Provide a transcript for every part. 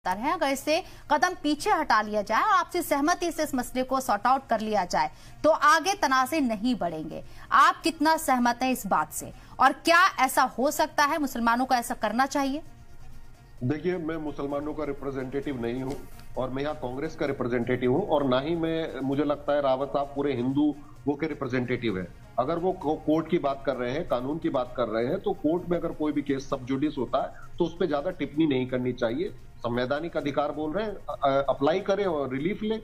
है। अगर इससे कदम पीछे हटा लिया जाए और आपसी सहमति से इस मसले को सॉर्ट आउट कर लिया जाए तो आगे तनाज़े नहीं बढ़ेंगे। आप कितना सहमत हैं इस बात से और क्या ऐसा हो सकता है? मुसलमानों को ऐसा करना चाहिए? देखिए, मैं मुसलमानों का रिप्रेजेंटेटिव नहीं हूं और मैं यहाँ कांग्रेस का रिप्रेजेंटेटिव हूं और ना ही मुझे लगता है रावत साहब पूरे हिंदू वो के रिप्रेजेंटेटिव है। अगर वो कोर्ट की बात कर रहे हैं, कानून की बात कर रहे हैं, तो कोर्ट में अगर कोई भी केस सब जुडिस होता है तो उस पर ज्यादा टिप्पणी नहीं करनी चाहिए। संवैधानिक अधिकार बोल रहे हैं, अप्लाई करें और रिलीफ लें,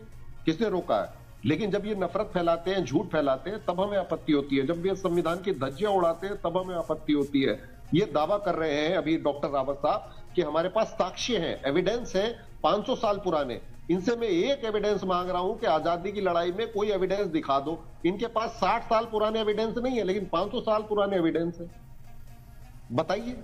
किसने रोका है? लेकिन जब ये नफरत फैलाते हैं, झूठ फैलाते हैं, तब हमें आपत्ति होती है। जब ये संविधान की धज्जियां उड़ाते हैं तब हमें आपत्ति होती है। ये दावा कर रहे हैं अभी डॉक्टर रावत साहब कि हमारे पास साक्ष्य हैं, एविडेंस है 500 साल पुराने। इनसे मैं एक एविडेंस मांग रहा हूं कि आजादी की लड़ाई में कोई एविडेंस दिखा दो। इनके पास 60 साल पुराने एविडेंस नहीं है, लेकिन 500 साल पुराने एविडेंस है। बताइए,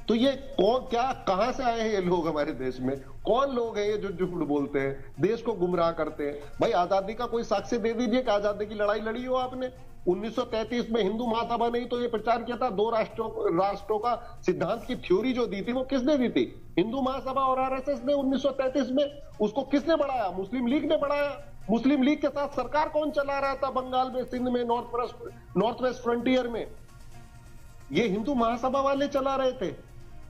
तो ये कौन, क्या, कहां से आए हैं ये लोग हमारे देश में? कौन लोग हैं ये जो झूठ बोलते हैं, देश को गुमराह करते हैं? भाई, आजादी का कोई साक्ष्य दे दीजिए कि आजादी की लड़ाई लड़ी हो आपने। 1933 में हिंदू महासभा ने ही तो ये प्रचार किया था, दो राष्ट्रों का सिद्धांत की थ्योरी जो दी थी वो किसने दी थी? हिंदू महासभा और आरएसएस ने 1933 में। उसको किसने बढ़ाया? मुस्लिम लीग ने बढ़ाया। मुस्लिम लीग के साथ सरकार कौन चला रहा था बंगाल में, सिंध में, नॉर्थ वेस्ट फ्रंटियर में? ये हिंदू महासभा वाले चला रहे थे।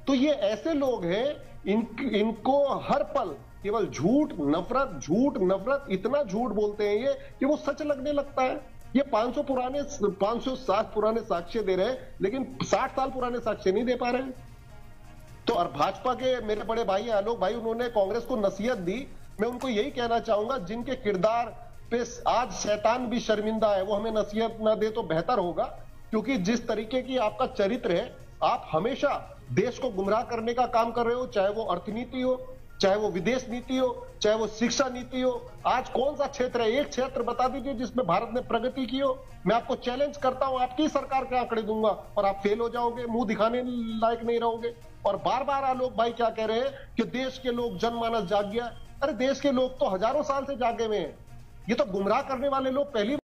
तो ये ऐसे लोग हैं, इनको हर पल केवल झूठ नफरत इतना झूठ बोलते हैं ये कि वो सच लगने लगता है। ये 500 साल पुराने साक्ष्य दे रहे हैं, लेकिन 60 साल पुराने साक्ष्य नहीं दे पा रहे हैं। तो और भाजपा के मेरे बड़े भाई आलोक भाई, उन्होंने कांग्रेस को नसीहत दी। मैं उनको यही कहना चाहूंगा, जिनके किरदार पे आज शैतान भी शर्मिंदा है, वो हमें नसीहत ना दे तो बेहतर होगा। क्योंकि जिस तरीके की आपका चरित्र है, आप हमेशा देश को गुमराह करने का काम कर रहे हो, चाहे वो अर्थनीति हो, चाहे वो विदेश नीति हो, चाहे वो शिक्षा नीति हो। आज कौन सा क्षेत्र है, एक क्षेत्र बता दीजिए जिसमें भारत ने प्रगति की हो। मैं आपको चैलेंज करता हूं, आपकी सरकार के आंकड़े दूंगा और आप फेल हो जाओगे, मुंह दिखाने लायक नहीं रहोगे। और बार बार आलोक भाई क्या कह रहे हैं कि देश के लोग, जनमानस जाग गया। अरे, देश के लोग तो हजारों साल से जागे हुए हैं। ये तो गुमराह करने वाले लोग पहली